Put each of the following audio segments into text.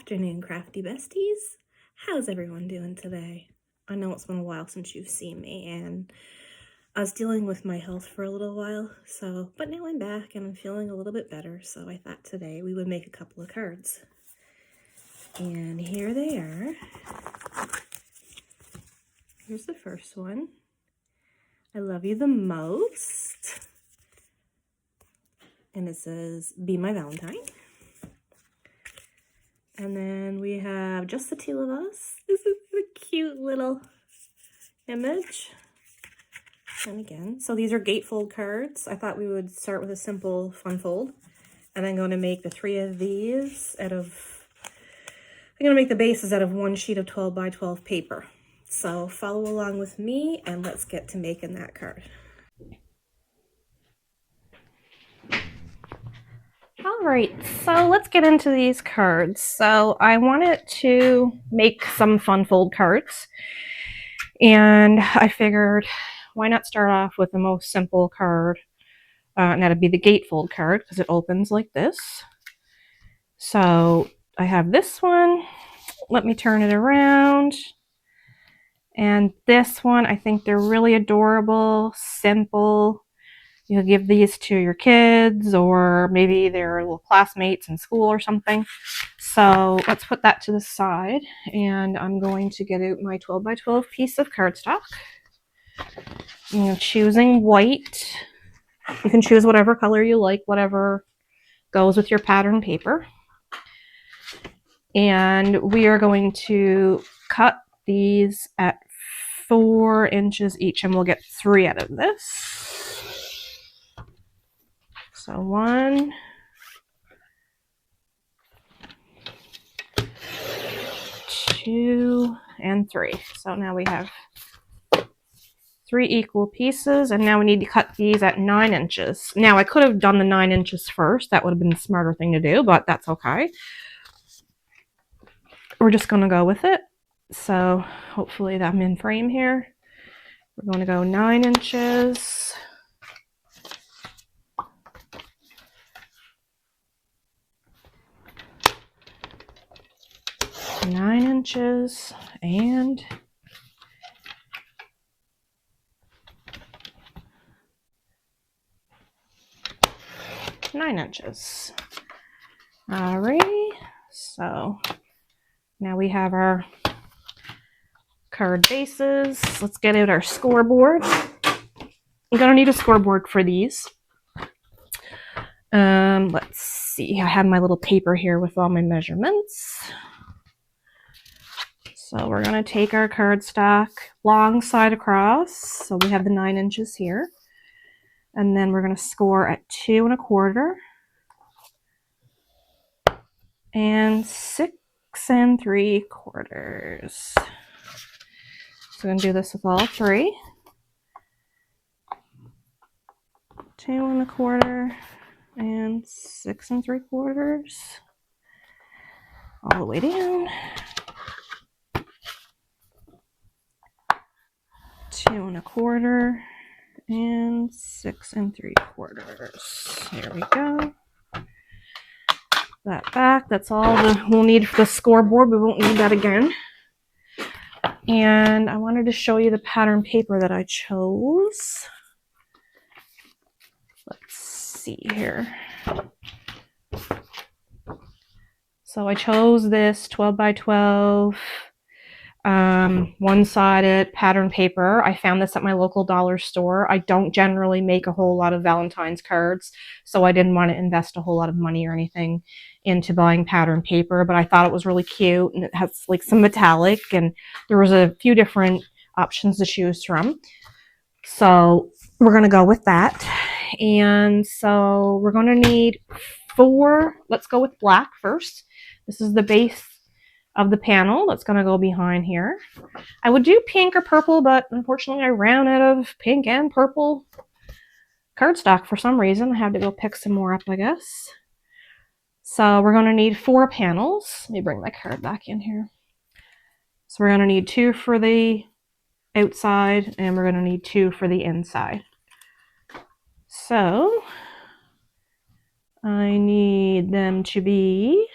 afternoon, crafty besties. How's everyone doing today? I know it's been a while since you've seen me, and I was dealing with my health for a little while, but now I'm back and I'm feeling a little bit better, so I thought today we would make a couple of cards. And here they are. Here's the first one. I love you the most. And it says, be my Valentine. And then we have just the two of us. This is a cute little image. And again, so these are gatefold cards. I thought we would start with a simple fun fold. And I'm going to make the three of these I'm going to make the bases out of one sheet of 12 by 12 paper. So follow along with me and let's get to making that card. Alright, so let's get into these cards. So I wanted to make some fun fold cards, and I figured why not start off with the most simple card, and that'd be the gatefold card because it opens like this. So I have this one. Let me turn it around. And this one, I think they're really adorable, simple. You know, give these to your kids or maybe their little classmates in school or something. So let's put that to the side, and I'm going to get out my 12 by 12 piece of cardstock. I'm choosing white. You can choose whatever color you like, whatever goes with your pattern paper. And we are going to cut these at 4 inches each, and we'll get 3 out of this. So 1, 2, and 3. So now we have 3 equal pieces, and now we need to cut these at 9 inches. Now I could have done the 9 inches first. That would have been the smarter thing to do, but that's okay. We're just going to go with it. So hopefully I'm in frame here. We're going to go 9 inches. 9 inches and 9 inches. Alrighty, so now we have our card bases. Let's get out our scoreboard. I'm gonna need a scoreboard for these. Let's see, I have my little paper here with all my measurements. So we're going to take our cardstock long side across. So we have the 9 inches here. And then we're going to score at 2 1/4 and 6 3/4. So we're going to do this with all 3. 2 1/4 and 6 3/4 all the way down. 2 1/4 and 6 3/4. There we go. That back. That's all we'll need for the scoreboard. We won't need that again. And I wanted to show you the pattern paper that I chose. Let's see here. So I chose this 12 by 12 one-sided pattern paper. I found this at my local dollar store. I don't generally make a whole lot of Valentine's cards, so I didn't want to invest a whole lot of money or anything into buying pattern paper, but I thought it was really cute, and it has like some metallic, and there was a few different options to choose from. So we're going to go with that. And so we're going to need 4. Let's go with black first. This is the base of the panel that's going to go behind here. I would do pink or purple, but unfortunately I ran out of pink and purple cardstock for some reason. I had to go pick some more up, I guess. So we're going to need 4 panels. Let me bring my card back in here. So we're going to need 2 for the outside, and we're going to need 2 for the inside. So I need them to be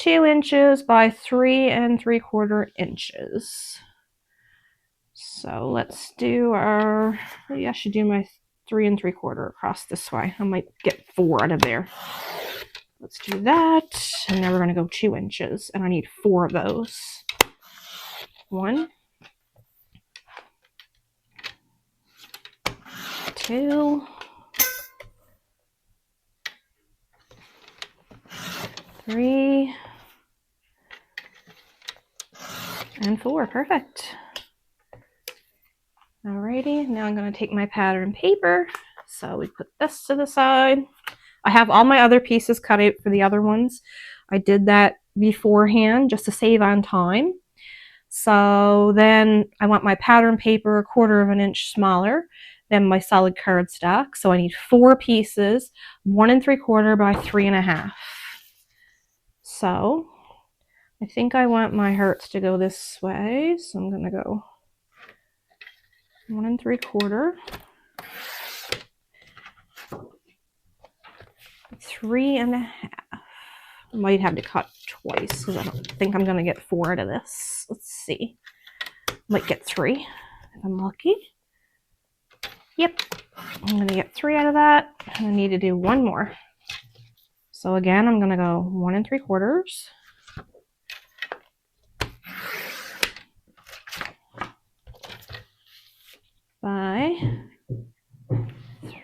2 inches by 3 3/4 inches. So let's do our, maybe I should do my 3 3/4 across this way. I might get 4 out of there. Let's do that. And now we're going to go 2 inches. And I need 4 of those. 1, 2, 3, and 4. Perfect. Alrighty, now I'm going to take my pattern paper. So we put this to the side. I have all my other pieces cut out for the other ones. I did that beforehand just to save on time. So then I want my pattern paper 1/4 inch smaller than my solid cardstock. So I need 4 pieces, 1 3/4 by 3.5. So I think I want my hearts to go this way. So I'm going to go 1 3/4, 3.5. I might have to cut twice because I don't think I'm going to get 4 out of this. Let's see. Might get 3 if I'm lucky. Yep, I'm going to get 3 out of that. And I need to do 1 more. So again, I'm going to go 1 3/4 by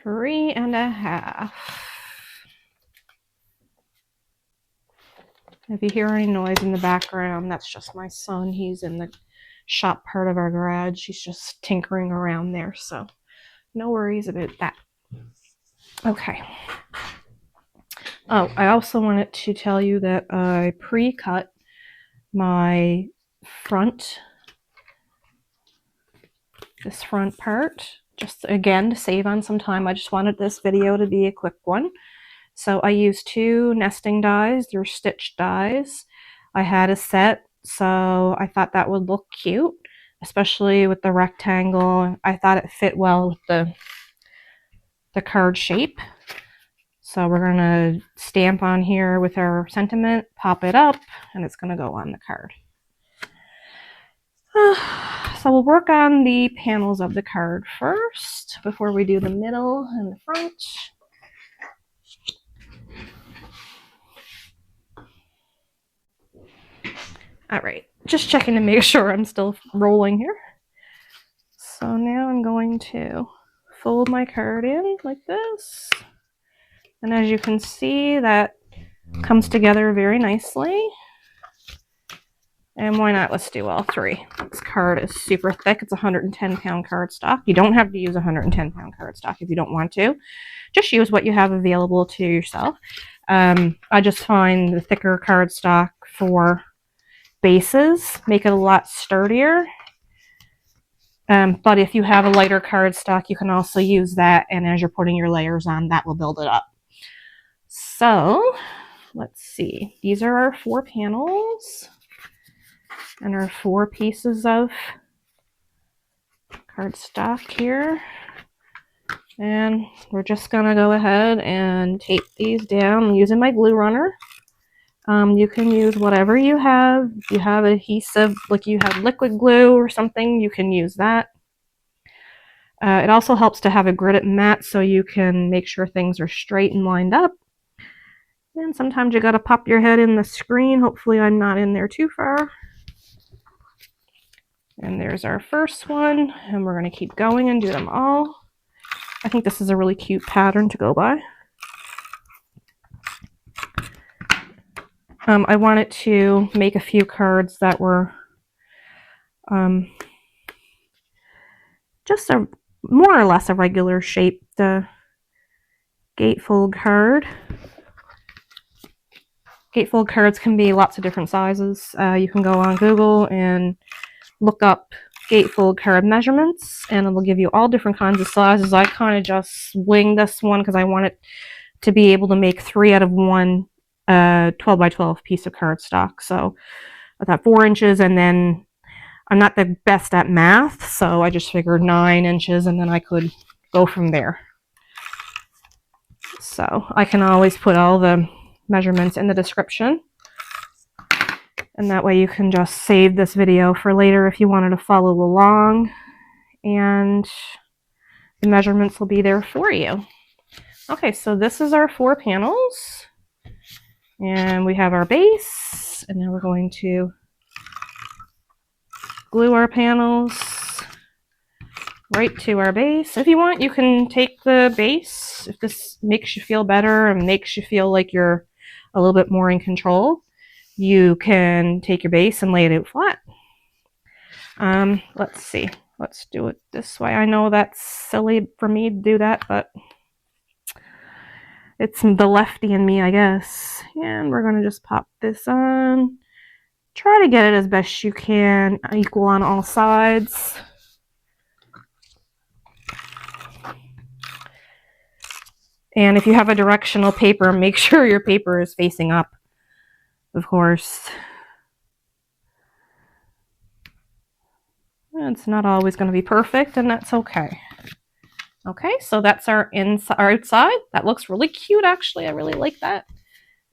3.5. If you hear any noise in the background, that's just my son. He's in the shop part of our garage. He's just tinkering around there, so no worries about that. Okay. Oh, I also wanted to tell you that I pre-cut my front, this front part, just again to save on some time. I just wanted this video to be a quick one. So I used 2 nesting dies. They're stitched dies. I had a set, so I thought that would look cute, especially with the rectangle. I thought it fit well with the card shape. So we're going to stamp on here with our sentiment, pop it up, and it's going to go on the card. So we'll work on the panels of the card first before we do the middle and the front. All right, just checking to make sure I'm still rolling here. So now I'm going to fold my card in like this. And as you can see, that comes together very nicely. And why not? Let's do all 3. This card is super thick. It's 110-pound cardstock. You don't have to use 110-pound cardstock if you don't want to. Just use what you have available to yourself. I just find the thicker cardstock for bases make it a lot sturdier. But if you have a lighter cardstock, you can also use that. And as you're putting your layers on, that will build it up. So let's see. These are our 4 panels. And our 4 pieces of cardstock here. And we're just going to go ahead and tape these down. I'm using my glue runner. You can use whatever you have. If you have adhesive, like you have liquid glue or something, you can use that. It also helps to have a gridded mat so you can make sure things are straight and lined up. And sometimes you got to pop your head in the screen. Hopefully I'm not in there too far. And there's our first one, and we're going to keep going and do them all. I think this is a really cute pattern to go by. I wanted to make a few cards that were just a more or less a regular shape. The gatefold card. Gatefold cards can be lots of different sizes. You can go on Google and look up gatefold card measurements, and it will give you all different kinds of sizes. I kind of just winged this one because I wanted to be able to make 3 out of 1 12 by 12 piece of cardstock. So I thought 4 inches, and then I'm not the best at math, so I just figured 9 inches, and then I could go from there. So I can always put all the measurements in the description. And that way you can just save this video for later if you wanted to follow along. And the measurements will be there for you. Okay, so this is our 4 panels. And we have our base. And now we're going to glue our panels right to our base. If you want, you can take the base, if this makes you feel better and makes you feel like you're a little bit more in control, you can take your base and lay it out flat. Let's see. Let's do it this way. I know that's silly for me to do that, but it's the lefty in me, I guess. And we're going to just pop this on. Try to get it as best you can, equal on all sides. And if you have a directional paper, make sure your paper is facing up, of course. It's not always going to be perfect, and that's okay. Okay, so that's our outside. That looks really cute, actually. I really like that.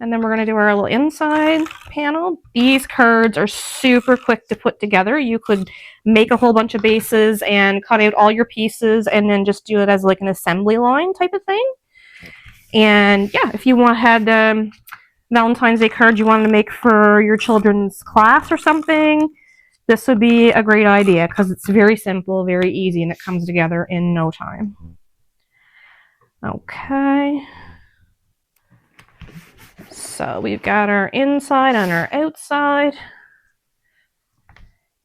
And then we're going to do our little inside panel. These cards are super quick to put together. You could make a whole bunch of bases and cut out all your pieces and then just do it as like an assembly line type of thing. And yeah, if you had Valentine's Day card you wanted to make for your children's class or something, this would be a great idea because it's very simple, very easy, and it comes together in no time. Okay. So we've got our inside and our outside.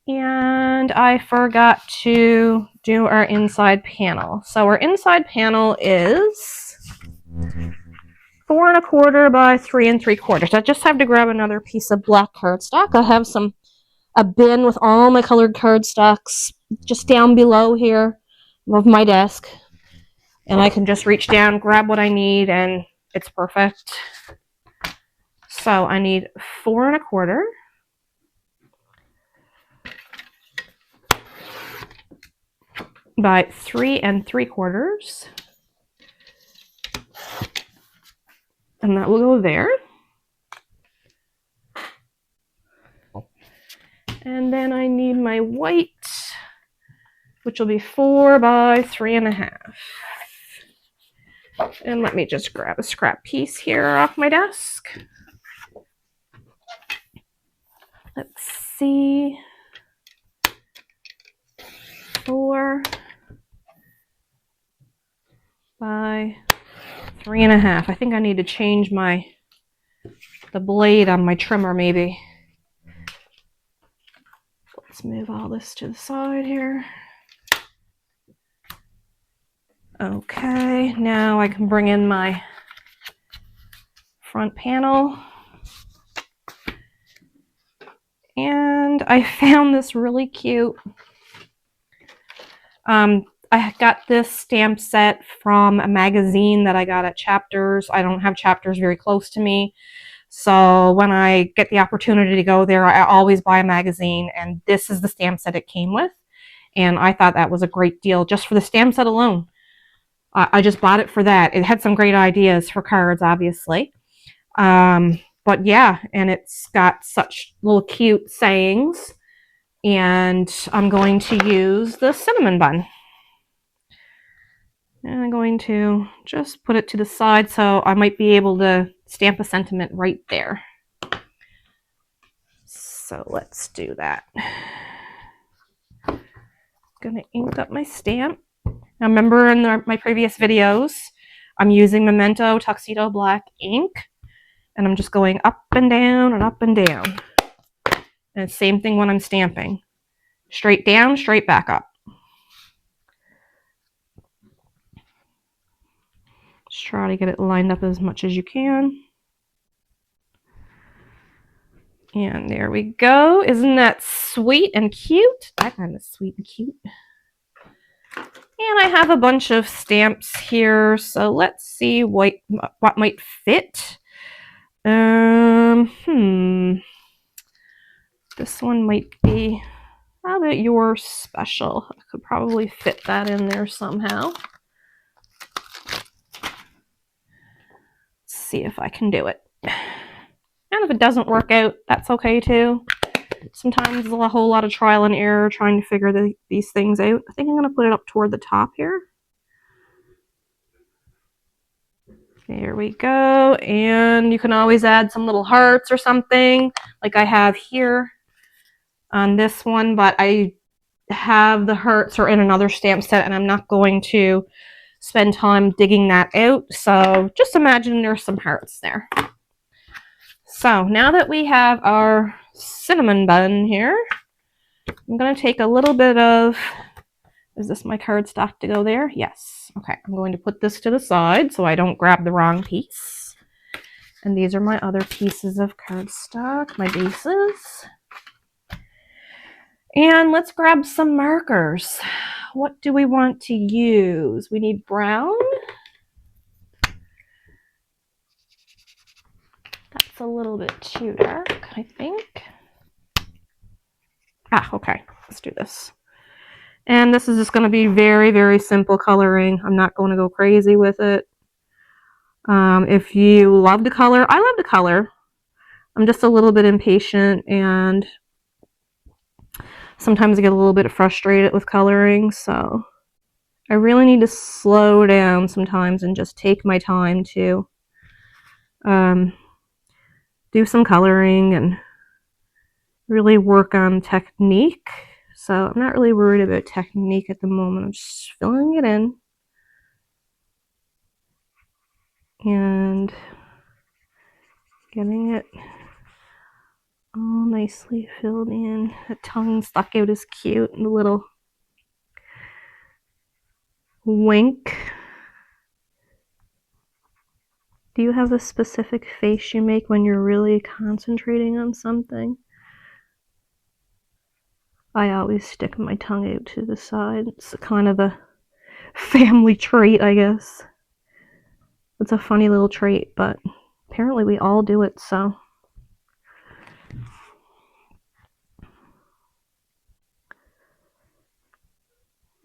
And I forgot to do our inside panel. So our inside panel is 4 1/4 by 3 3/4. I just have to grab another piece of black cardstock. I have a bin with all my colored cardstocks just down below here of my desk. And I can just reach down, grab what I need, and it's perfect. So I need 4 1/4 by 3 3/4. And that will go there. And then I need my white, which will be 4 by 3 1/2. And let me just grab a scrap piece here off my desk. Let's see. 4 by 3 1/2. I think I need to change the blade on my trimmer maybe. Let's move all this to the side here. Okay, now I can bring in my front panel. And I found this really cute. I got this stamp set from a magazine that I got at Chapters. I don't have Chapters very close to me. So when I get the opportunity to go there, I always buy a magazine. And this is the stamp set it came with. And I thought that was a great deal just for the stamp set alone. I just bought it for that. It had some great ideas for cards, obviously. But yeah, and it's got such little cute sayings. And I'm going to use the cinnamon bun. And I'm going to just put it to the side so I might be able to stamp a sentiment right there. So let's do that. I'm going to ink up my stamp. Now remember in my previous videos, I'm using Memento Tuxedo Black ink. And I'm just going up and down and up and down. And same thing when I'm stamping. Straight down, straight back up. Just try to get it lined up as much as you can. And there we go. Isn't that sweet and cute? That kind of sweet and cute. And I have a bunch of stamps here, so let's see what might fit. This one might be, how about your special? I could probably fit that in there somehow. Let's see if I can do it. And if it doesn't work out, that's okay too. Sometimes there's a whole lot of trial and error trying to figure these things out. I think I'm going to put it up toward the top here. There we go. And you can always add some little hearts or something like I have here on this one, but I have the hearts are in another stamp set and I'm not going to spend time digging that out. So just imagine there's some hearts there. So now that we have our cinnamon bun here, I'm going to take a little bit of, is this my cardstock to go there? Yes. Okay, I'm going to put this to the side so I don't grab the wrong piece. And these are my other pieces of cardstock, my bases. And let's grab some markers. What do we want to use? We need brown. That's a little bit too dark, I think. Ah, okay, let's do this. And this is just going to be very, very simple coloring. I'm not going to go crazy with it. If you love to color, I love to color. I'm just a little bit impatient and sometimes I get a little bit frustrated with coloring, so I really need to slow down sometimes and just take my time to do some coloring and really work on technique. So I'm not really worried about technique at the moment. I'm just filling it in and getting it all nicely filled in. The tongue stuck out is cute, and the little wink. Do you have a specific face you make when you're really concentrating on something? I always stick my tongue out to the side. It's kind of a family trait, I guess. It's a funny little trait, but apparently we all do it, so.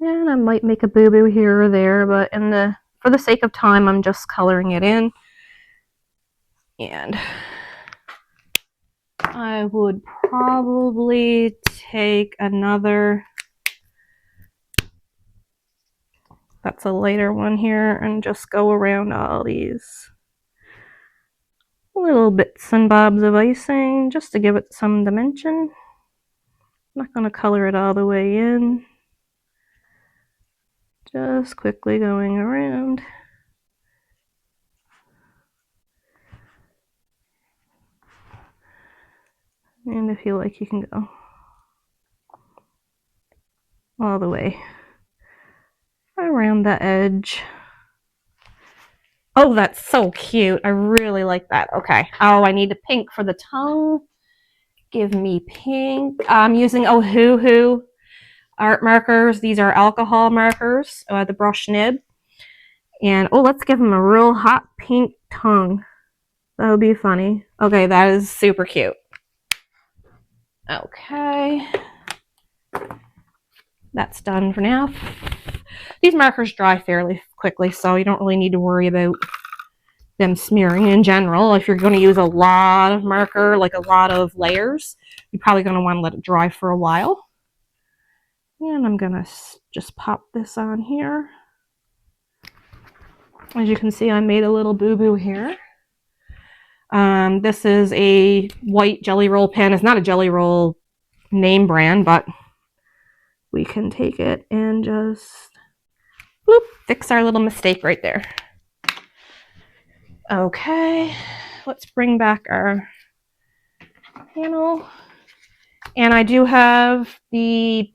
And I might make a boo-boo here or there, but for the sake of time, I'm just coloring it in. And I would probably take another, that's a lighter one here, and just go around all these little bits and bobs of icing just to give it some dimension. I'm not going to color it all the way in. Just quickly going around. And if you like, you can go all the way around the edge. Oh, that's so cute. I really like that. Okay. Oh, I need the pink for the tongue. Give me pink. I'm using Ohuhu art markers. These are alcohol markers, the brush nib. And oh, let's give him a real hot pink tongue. That would be funny. Okay, that is super cute. Okay. That's done for now. These markers dry fairly quickly, so you don't really need to worry about them smearing in general. If you're going to use a lot of marker, like a lot of layers, you're probably going to want to let it dry for a while. And I'm going to just pop this on here. As you can see, I made a little boo-boo here. This is a white Jelly Roll pen. It's not a Jelly Roll name brand, but we can take it and just bloop, fix our little mistake right there. Okay, let's bring back our panel. And I do have the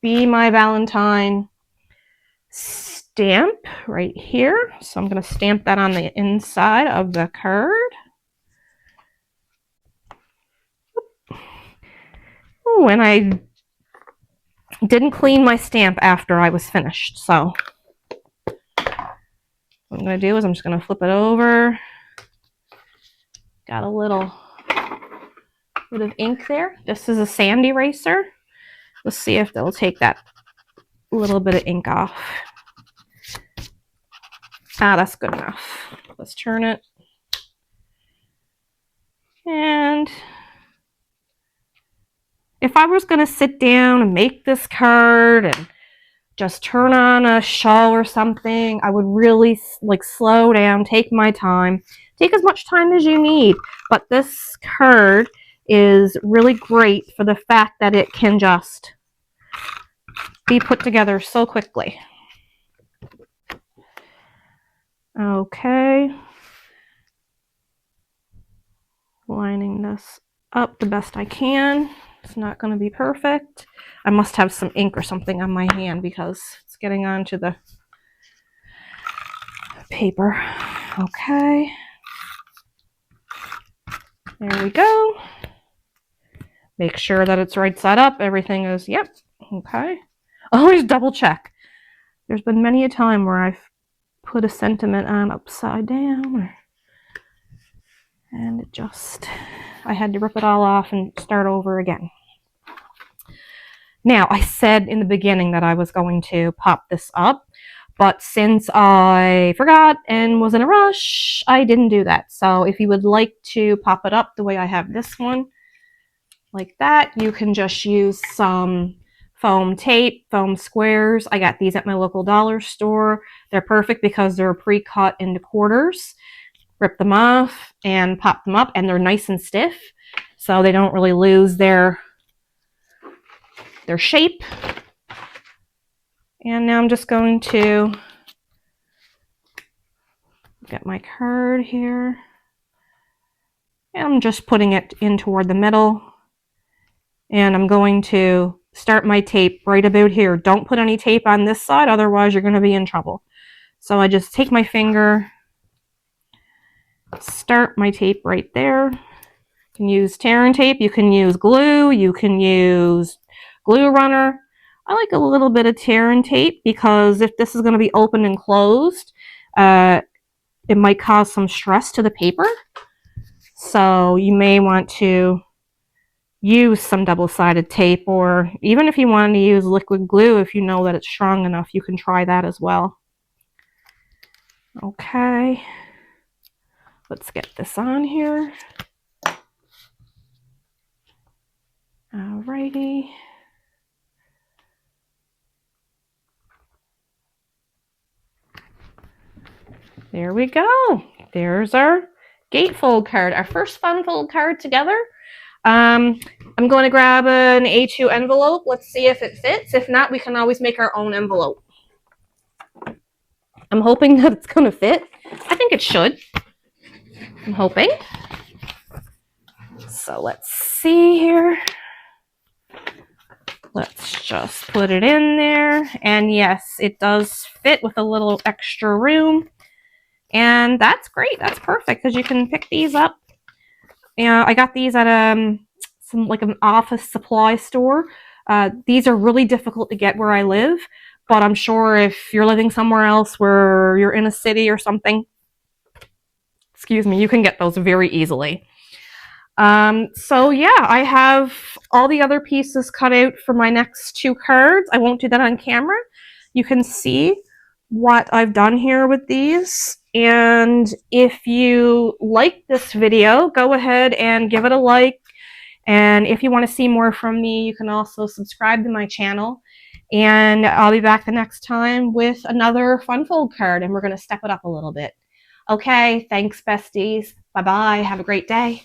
Be My Valentine stamp right here. So I'm going to stamp that on the inside of the card. Oh, and I didn't clean my stamp after I was finished. So what I'm going to do is I'm just going to flip it over. Got a little bit of ink there. This is a sand eraser. Let's see if they'll take that little bit of ink off. Ah, that's good enough. Let's turn it. And if I was going to sit down and make this card and just turn on a show or something, I would really like slow down, take my time, take as much time as you need. But this card is really great for the fact that it can just be put together so quickly. Okay. Lining this up the best I can. It's not going to be perfect. I must have some ink or something on my hand because it's getting onto the paper. Okay. There we go. Make sure that it's right side up. Everything is, yep. Okay. Always double check. There's been many a time where I've put a sentiment on upside down and it just, I had to rip it all off and start over again. Now, I said in the beginning that I was going to pop this up, but since I forgot and was in a rush, I didn't do that. So if you would like to pop it up the way I have this one, like that, you can just use some foam tape, foam squares. I got these at my local dollar store. They're perfect because they're pre-cut into quarters. Rip them off and pop them up, and they're nice and stiff, so they don't really lose their shape. And now I'm just going to get my card here. And I'm just putting it in toward the middle. And I'm going to start my tape right about here. Don't put any tape on this side, otherwise you're going to be in trouble. So I just take my finger, start my tape right there. You can use tear and tape, you can use glue, you can use glue runner. I like a little bit of tear and tape because if this is going to be open and closed, it might cause some stress to the paper. So you may want to use some double-sided tape, or even if you want to use liquid glue, if you know that it's strong enough, you can try that as well. Okay, let's get this on here. Alrighty. There we go. There's our gatefold card, our first fun fold card together. I'm going to grab an A2 envelope. Let's see if it fits. If not, we can always make our own envelope. I'm hoping that it's going to fit. I think it should. I'm hoping. So let's see here. Let's just put it in there. And yes, it does fit with a little extra room. And that's great. That's perfect because you can pick these up. I got these at some like an office supply store. These are really difficult to get where I live, but I'm sure if you're living somewhere else where you're in a city or something, excuse me, you can get those very easily. So yeah, I have all the other pieces cut out for my next two cards. I won't do that on camera. You can see what I've done here with these. And if you like this video, go ahead and give it a like. And if you want to see more from me, you can also subscribe to my channel. And I'll be back the next time with another fun fold card, and we're going to step it up a little bit. Okay, thanks, besties. Bye-bye. Have a great day.